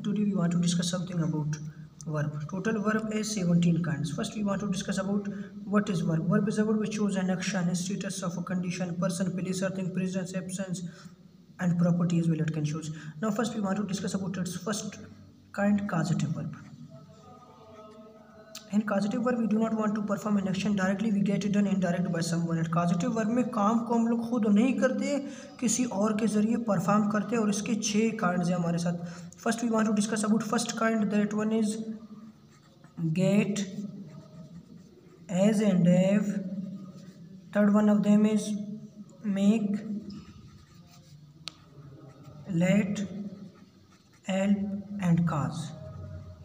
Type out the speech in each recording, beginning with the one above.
today we want to discuss something about verb. Total verb is 17 kinds. First we want to discuss about what is verb. Verb is a word which shows an action, a status of a condition, person, place, or thing, presence, absence, and property as well it can shows. Now first we want to discuss about its first kind, causative verb. In causative verb we do not want to perform an action directly, we get it done indirectly by someone. And causative verb में काम को हम लोग खुद नहीं करते, किसी और के ज़रिए परफॉर्म करते हैं और इसके 6 काइंड्स हैं हमारे साथ. First we want to discuss about first kind, that one is get, has and have. Third one of them is make, let, help and cause.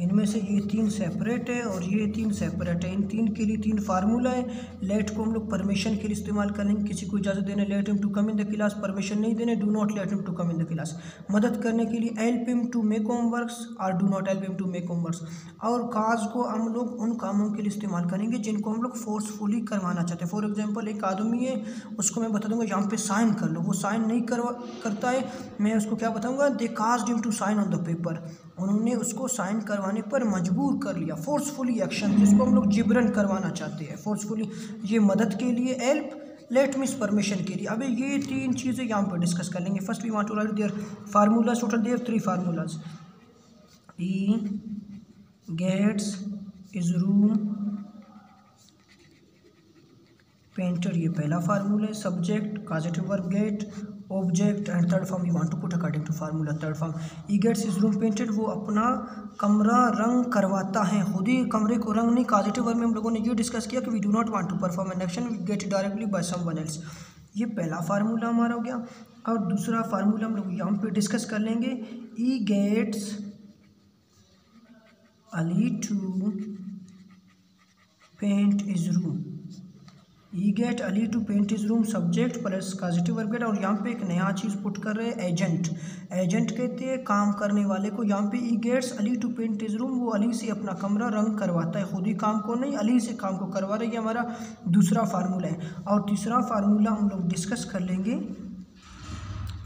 इनमें से ये 3 सेपरेट है और ये 3 सेपरेट है. इन 3 के लिए 3 फार्मूला है. लेट को हम लोग परमिशन के लिए इस्तेमाल करेंगे, किसी को इजाज़त देने, let him to come in the class, permission नहीं देने, do not let him to come in the class. मदद करने के लिए help him to make homeworks और do not help him to make homeworks. और काज को हम लोग उन कामों के लिए इस्तेमाल करेंगे जिनको हम लोग फोर्सफुली करवाना चाहते हैं. फॉर एग्जाम्पल एक आदमी है, उसको मैं बता दूंगा यहाँ पे साइन कर लो, वो साइन नहीं करता है, मैं उसको क्या बताऊँगा, they caused him to sign on the paper. उन्होंने उसको साइन करवाने पर मजबूर कर लिया. फोर्सफुली एक्शन, जिसको हम लोग जिब्रन करवाना चाहते हैं, फोर्सफुली. ये मदद के लिए हेल्प, लेट मीन्स परमिशन के लिए. अभी ये 3 चीज़ें यहाँ पर डिस्कस कर लेंगे. First we want to write their formulas. Total there 3 formulas. He gets his room painted, ये पहला फार्मूला है. Subject, causative verb get, object and third form we want to put according to formula. Third form, he gets his room painted, वो अपना कमरा रंग करवाता है, खुद ही कमरे को रंग नहीं. कॉजेटिव वर्ब में हम लोगों ने ये डिस्कस किया कि we do not want to perform an action, we get it directly by someone else. ये पहला फार्मूला हमारा हो गया. और दूसरा फार्मूला हम लोग यहाँ पे डिस्कस कर लेंगे. He gets Ali to paint his room. He get Ali to paint his room, subject plus causative verb get. और यहाँ पे एक नया चीज़ पुट कर रहे हैं, एजेंट. एजेंट कहते हैं काम करने वाले को. यहाँ पे he gets Ali to paint his room, वो अली से अपना कमरा रंग करवाता है, खुद ही काम को नहीं, अली से काम को करवा रही है. हमारा दूसरा फार्मूला है. और तीसरा फार्मूला हम लोग डिस्कस कर लेंगे.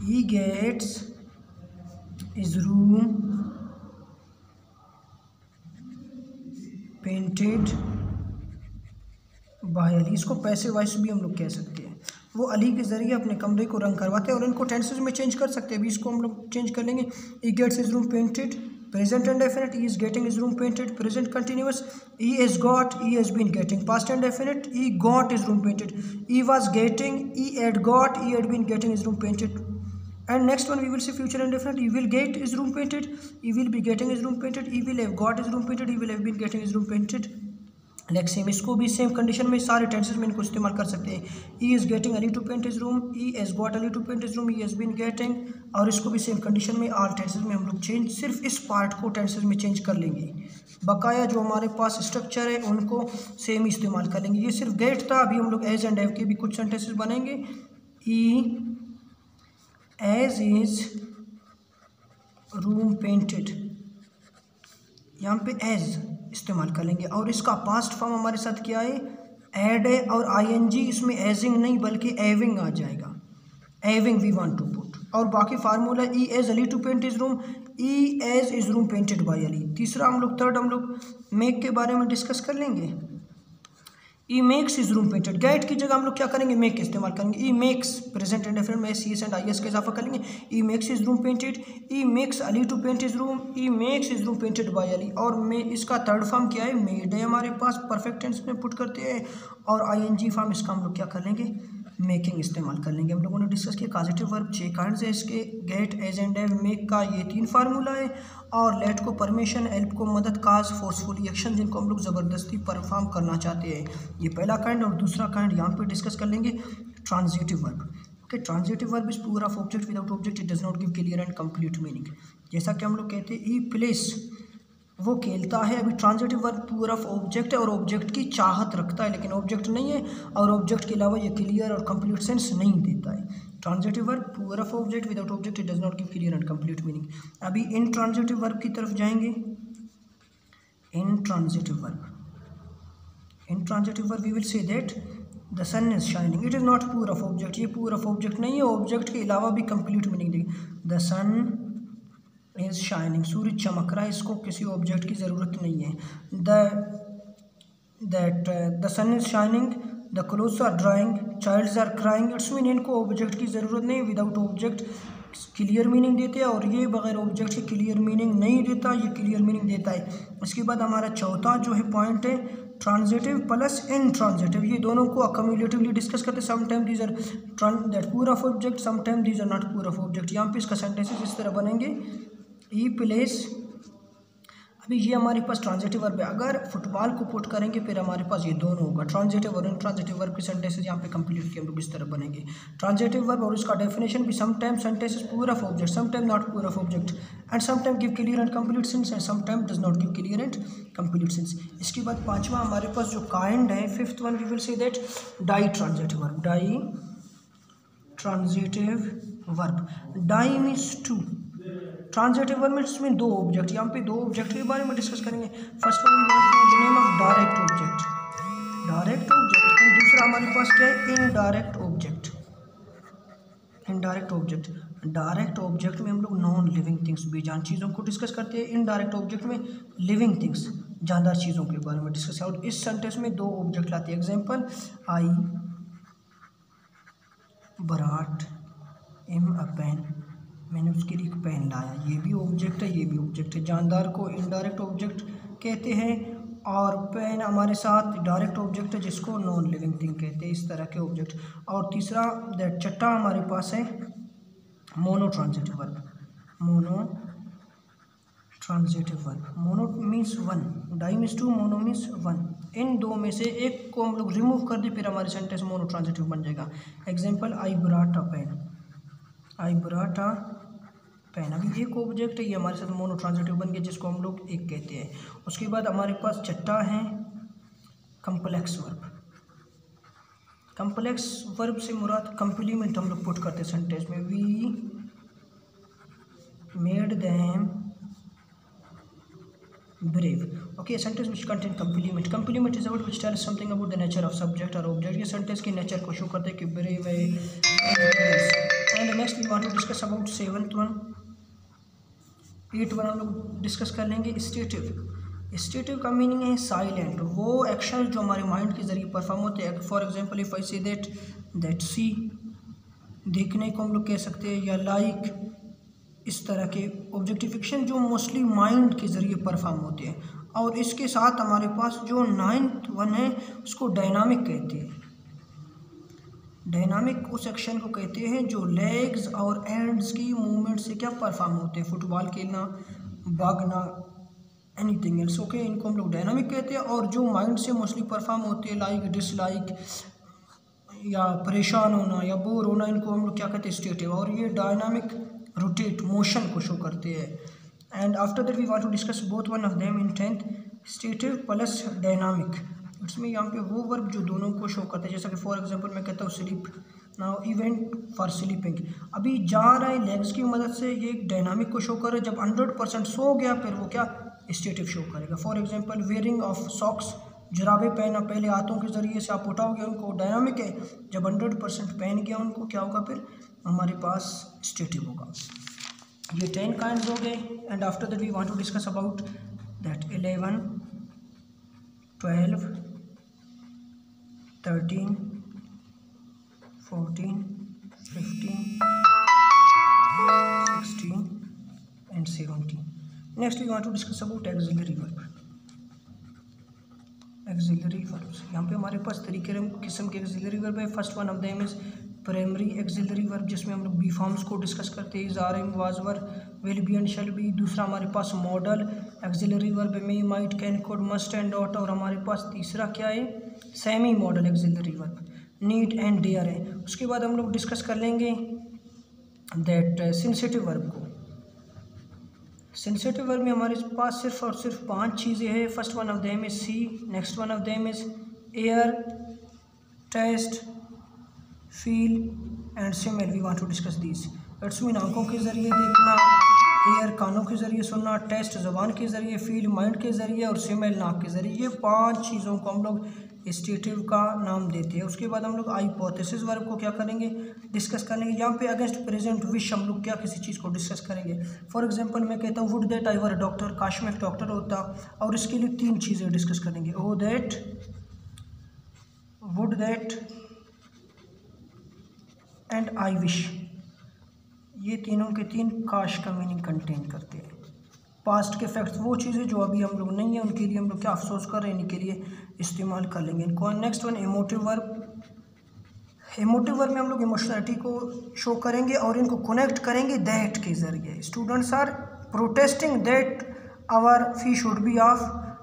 He gets his room painted by Ali. इसको पैसिव वॉइस भी हम लोग कह सकते हैं. वो अली के ज़रिए अपने कमरे को रंग करवाते हैं और इनको टेंसेस में चेंज कर सकते हैं. अभी इसको हम लोग चेंज कर लेंगे. He gets his room painted, present and definite. He is getting his room painted, present continuous. He is got, he has been getting, past and definite. He got his room painted. He was getting, he had got, he had been getting his room painted. And next one we will see future indefinite. He will get his room painted, he will be getting his room painted, he will have got his room painted, he will have been getting his room painted. Next same, इसको भी same condition में सारे tenses में इनको इस्तेमाल कर सकते हैं. He is getting Ali to paint his room, he has got Ali to paint his room, he has been getting. और इसको भी सेम कंडीशन में ऑल टेंसेस में हम लोग चेंज, सिर्फ इस पार्ट को टेंसेस में चेंज कर लेंगे. बकाया जो हमारे पास स्ट्रक्चर है उनको सेम इस्तेमाल कर लेंगे. ये सिर्फ गेट था. अभी हम लोग एज एंड हैव के भी कुछ सेंटेंसेस बनेंगे. ही एज इज रूम पेंटेड, यहाँ पे एज इस्तेमाल कर लेंगे. और इसका पास्ट फॉर्म हमारे साथ क्या है, एड है. और आईएनजी इसमें एजिंग नहीं बल्कि एविंग आ जाएगा. Having we want to put. और बाकी formula, he has Ali to paint his room, he has his room painted by Ali. तीसरा हम लोग थर्ड हम लोग मेक के बारे में डिस्कस कर लेंगे. He makes his room painted, get की जगह हम लोग क्या करेंगे, मेक इस्तेमाल करेंगे. He makes present and definite में C S and I S का इजाफा कर लेंगे. He makes his room painted, he makes Ali to paint his room, he makes his room painted by Ali. और मे इसका थर्ड फॉर्म क्या है, मेड है हमारे पास, परफेक्ट टेंस में पुट करते हैं. और आईएनजी फॉर्म इसका हम लोग क्या कर लेंगे, मेकिंग इस्तेमाल कर लेंगे. हम लोगों ने डिस्कस किया पॉजिटिव वर्ब 6 काइंड्स है इसके. Get, has and have, make का ये 3 फार्मूला है. और लेट को परमिशन, हेल्प को मदद, काज फोर्सफुली एक्शन जिनको हम लोग ज़बरदस्ती परफॉर्म करना चाहते हैं, ये पहला काइंड. और दूसरा काइंड यहाँ पे डिस्कस कर लेंगे, transitive verb. Okay, transitive verb is पूरा of object, without object it does not give clear and complete meaning. जैसा कि हम लोग कहते हैं ही प्लेस, वो खेलता है. अभी ट्रांजिटिव वर्ब पूरा ऑफ ऑब्जेक्ट है और ऑब्जेक्ट की चाहत रखता है, लेकिन ऑब्जेक्ट नहीं है. और ऑब्जेक्ट के अलावा ये क्लियर और कंप्लीट सेंस नहीं देता है. ट्रांजिटिव वर्ब पूरा of object, without object it does not give clear and complete meaning. अभी इन ट्रांजिटिव वर्ब की तरफ जाएंगे. Intransitive verb we will say that the sun is shining. It is not पूरा of object, ये पूरा of object नहीं है, object के अलावा भी कंप्लीट मीनिंग देगी. द सन इज़ शाइनिंग, सूरज चमक रहा है, इसको किसी ऑब्जेक्ट की ज़रूरत नहीं है। The sun is shining, the clothes are drying, childs are crying, it's mean इनको ऑब्जेक्ट की ज़रूरत नहीं, विदाउट ऑब्जेक्ट क्लियर मीनिंग देते हैं, और ये बगैर ऑब्जेक्ट के क्लियर मीनिंग नहीं देता, ये क्लियर मीनिंग देता है। इसके बाद हमारा चौथा जो है पॉइंट है ट्रांजिटिव प्लस इनट्रांजिटिव, ये दोनों को अक्यूमुलेटिवली डिस्कस करते हैं। Sometime these are that poor of object, sometime these are not poor of object. यहाँ पे इसका सेंटेंसेस इस तरह बनेंगे, ई प्लेस, अभी ये हमारे पास ट्रांजिटिव वर्ब है, अगर फुटबॉल को पुट करेंगे फिर हमारे पास ये दोनों होगा, ट्रांजिटिव और इनट्रांजिटिव वर्ब के सेंटेंसेस यहाँ पे कंप्लीट किए हम लोग इस तरह बनेंगे। ट्रांजिटिव वर्ब और इसका डेफिनेशन भी, sometime sentences poor of object, sometime not poor of object, and sometime give clear and complete sense, and sometime does not give clear and complete sense. इसके बाद पांचवा हमारे पास जो काइंड है, fifth one we will say that ditransitive verb, ditransitive verb, di means two, transitive verb में दो object, यहाँ पे दो ऑब्जेक्ट के बारे में डिस्कस करेंगे। First one the name of direct object, direct object, and दूसरा हमारे पास क्या है indirect object, indirect object. Direct object में हम लोग नॉन लिविंग थिंग्स, बेजान चीज़ों को डिस्कस करते हैं, इनडायरेक्ट ऑब्जेक्ट में लिविंग थिंग्स, जानदार चीज़ों के बारे में डिस्कस है। और इस सेंटेंस में दो ऑब्जेक्ट लाते हैं, example I brought him a pen, मैंने उसके लिए एक पेन लाया, ये भी ऑब्जेक्ट है, ये भी ऑब्जेक्ट है। जानदार को इनडायरेक्ट ऑब्जेक्ट कहते हैं, और पेन हमारे साथ डायरेक्ट ऑब्जेक्ट है जिसको नॉन लिविंग थिंग कहते हैं, इस तरह के ऑब्जेक्ट। और तीसरा दैट चट्टा हमारे पास है mono transitive verb, mono transitive verb, mono means one, di means two, mono means one. इन दो में से एक को हम लोग रिमूव कर दें फिर हमारे सेंटेंस मोनो ट्रांजिटिव बन जाएगा। Example I brought a pen, I brought a pen, अभी एक ऑब्जेक्ट है, ये हमारे साथ मोनो ट्रांजिटिव बन गया जिसको हम लोग एक कहते हैं। उसके बाद हमारे पास चट्टा है कम्प्लेक्स वर्ब, कम्प्लेक्स वर्ब से मुराद कंप्लीमेंट हम लोग पुट करते हैं सेंटेंस में, we made them brave, okay, a sentence which contain complement, complement is a word which tells something about the nature of subject or object, ये sentence की nature को show करते हैं कि brave है। and next we want to discuss about seventh one, eighth one हम लोग discuss कर लेंगे stative। stative का मीनिंग है साइलेंट, वो एक्शन जो हमारे माइंड के जरिए परफॉर्म होते हैं। For example if I say that सी, देखने को हम लोग कह सकते हैं, या लाइक, इस तरह के ऑब्जेक्टिफिकेशन जो मोस्टली माइंड के ज़रिए परफॉर्म होते हैं। और इसके साथ हमारे पास जो नाइन्थ वन है उसको डायनामिक कहते हैं। डायनामिक उस एक्शन को कहते हैं जो लेग्स और एंड्स की मूवमेंट से क्या परफॉर्म होते हैं, फुटबॉल खेलना, भागना, एनीथिंग एल्स, ओके, इनको हम लोग डायनामिक कहते हैं। और जो माइंड से मोस्टली परफॉर्म होते हैं लाइक डिसलाइक या परेशान होना या बोर होना, इनको हम लोग क्या कहते हैं स्टेटिव। और ये डायनामिक रोटेट मोशन को शो करते हैं। And after that we want to discuss both one of them in 10th, stative plus dynamic. इसमें यहाँ पे वो वर्ब जो दोनों को शो करते हैं, जैसा कि फॉर एग्जांपल मैं कहता हूँ sleep, now event for sleeping, अभी जा रहा है लेग्स की मदद से, ये डायनामिक को शो कर रहा है। जब 100% सो गया फिर वो क्या स्टेटिव शो करेगा। For example wearing of socks, जुराबे पहना, पहले हाथों के ज़रिए से आप उठाओगे उनको, डायनामिक है। जब 100% पहन गया उनको, क्या होगा फिर हमारे पास स्टेटिव होगा। ये 10 काइंड्स हो गए। And after that we want to discuss about that 11, 12, 13, 14, 15, 16 and 17. Next we want to discuss about auxiliary verb, auxiliary verbs। यहाँ पे हमारे पास तरीके किस्म के auxiliary verb है। First one of them is primary auxiliary verb, जिसमें हम लोग बी फॉर्म्स को डिस्कस करते हैं, is, are, am, was, were, will be and shall be. दूसरा हमारे पास मॉडल auxiliary verb है, may, might, can, could, must and ought. और हमारे पास तीसरा क्या है, semi modal auxiliary verb, need and dare है। उसके बाद हम लोग डिस्कस कर लेंगे दैट सेंसिटिव वर्ब को। सेंसिटिव वर्ब में हमारे पास सिर्फ और सिर्फ 5 चीज़ें हैं। First one of them is C, next one of them is hear, taste, feel and smell. We want to discuss this. It's mean आंखों के ज़रिए देखना, एयर कानों के ज़रिए सुनना, टेस्ट ज़बान के ज़रिए, फील माइंड के ज़रिए और स्मेल नाक के ज़रिए। ये 5 चीज़ों को हम लोग स्टेटिव का नाम देते हैं। उसके बाद हम लोग हाइपोथेसिस वर्ब को क्या करेंगे, डिस्कस करेंगे। यहाँ पे अगेंस्ट प्रेजेंट विश हम लोग क्या किसी चीज़ को डिस्कस करेंगे। फॉर एग्जांपल मैं कहता हूँ would that I were doctor, काश में एक डॉक्टर होता, और इसके लिए 3 चीज़ें डिस्कस करेंगे। O that, would that and I wish, ये तीनों के 3 काश का मीनिंग कंटेन करते हैं। पास्ट के फैक्ट्स, वो चीज़ें जो अभी हम लोग नहीं है उनके लिए हम लोग क्या अफसोस कर रहे हैं, इनके लिए इस्तेमाल कर लेंगे इनको। Next one emotive verb. Emotive verb में हम लोग इमोशनलिटी को शो करेंगे और इनको कनेक्ट करेंगे दैट के ज़रिए। Students are protesting that our fee should be off,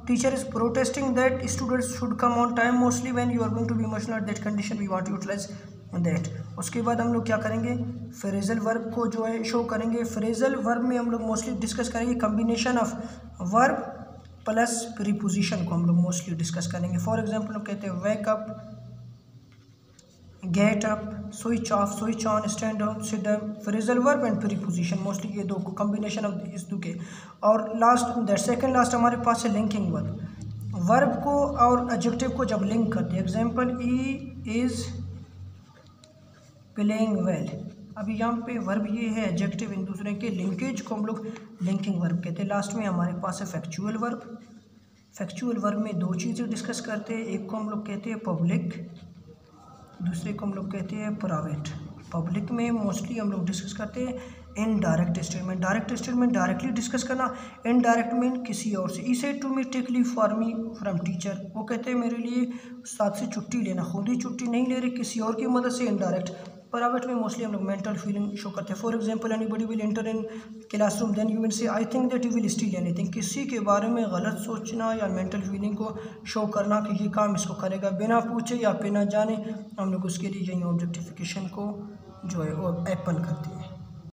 teacher is protesting that students should come on time. Mostly when you are going to be emotional at that condition we want to utilize that. उसके बाद हम लोग क्या करेंगे, phrasal verb को जो है show करेंगे। फ्रेजल वर्ब में हम लोग मोस्टली डिस्कस करेंगे combination of verb plus preposition को हम लोग मोस्टली डिस्कस करेंगे। फॉर एग्जांपल हम कहते हैं wake up, get up, switch off, switch on, stand up, sit down. Phrasal verb and preposition mostly ये 2 कम्बिनेशन ऑफ इस 2 के। और लास्ट दैट सेकंड लास्ट हमारे पास है लिंकिंग वर्ब। वर्ब को और एडजेक्टिव को जब लिंक करते हैं, example he is playing well. अभी यहाँ पे वर्ब ये है, एडजेक्टिव इन दूसरे के लिंकेज को हम लोग लिंकिंग वर्ब कहते हैं। लास्ट में हमारे पास है फैक्चुअल वर्ब। फैक्चुअल वर्ब में 2 चीज़ें डिस्कस करते हैं, एक को हम लोग कहते हैं पब्लिक, दूसरे को हम लोग कहते हैं प्राइवेट। पब्लिक में मोस्टली हम लोग डिस्कस करते हैं indirect statement. Direct statement directly discuss करना, इनडायरेक्ट मीन किसी और से। इसे to me take leave for me from teacher, वो कहते हैं मेरे लिए उस्ताद से छुट्टी लेना, खुद ही छुट्टी नहीं ले रहे, किसी और की मदद से, इनडायरेक्ट। प्राइवेट में मोस्टली हम लोग मेंटल फीलिंग शो करते हैं। For example anybody will enter in classroom then you will say I think that you will steal anything. किसी के बारे में गलत सोचना या मेंटल फीलिंग को शो करना कि ये काम इसको करेगा बिना पूछे या बिना जाने, हम लोग उसके लिए यही ऑब्जेक्टिफिकेशन को जो है वो एप्पल करते हैं।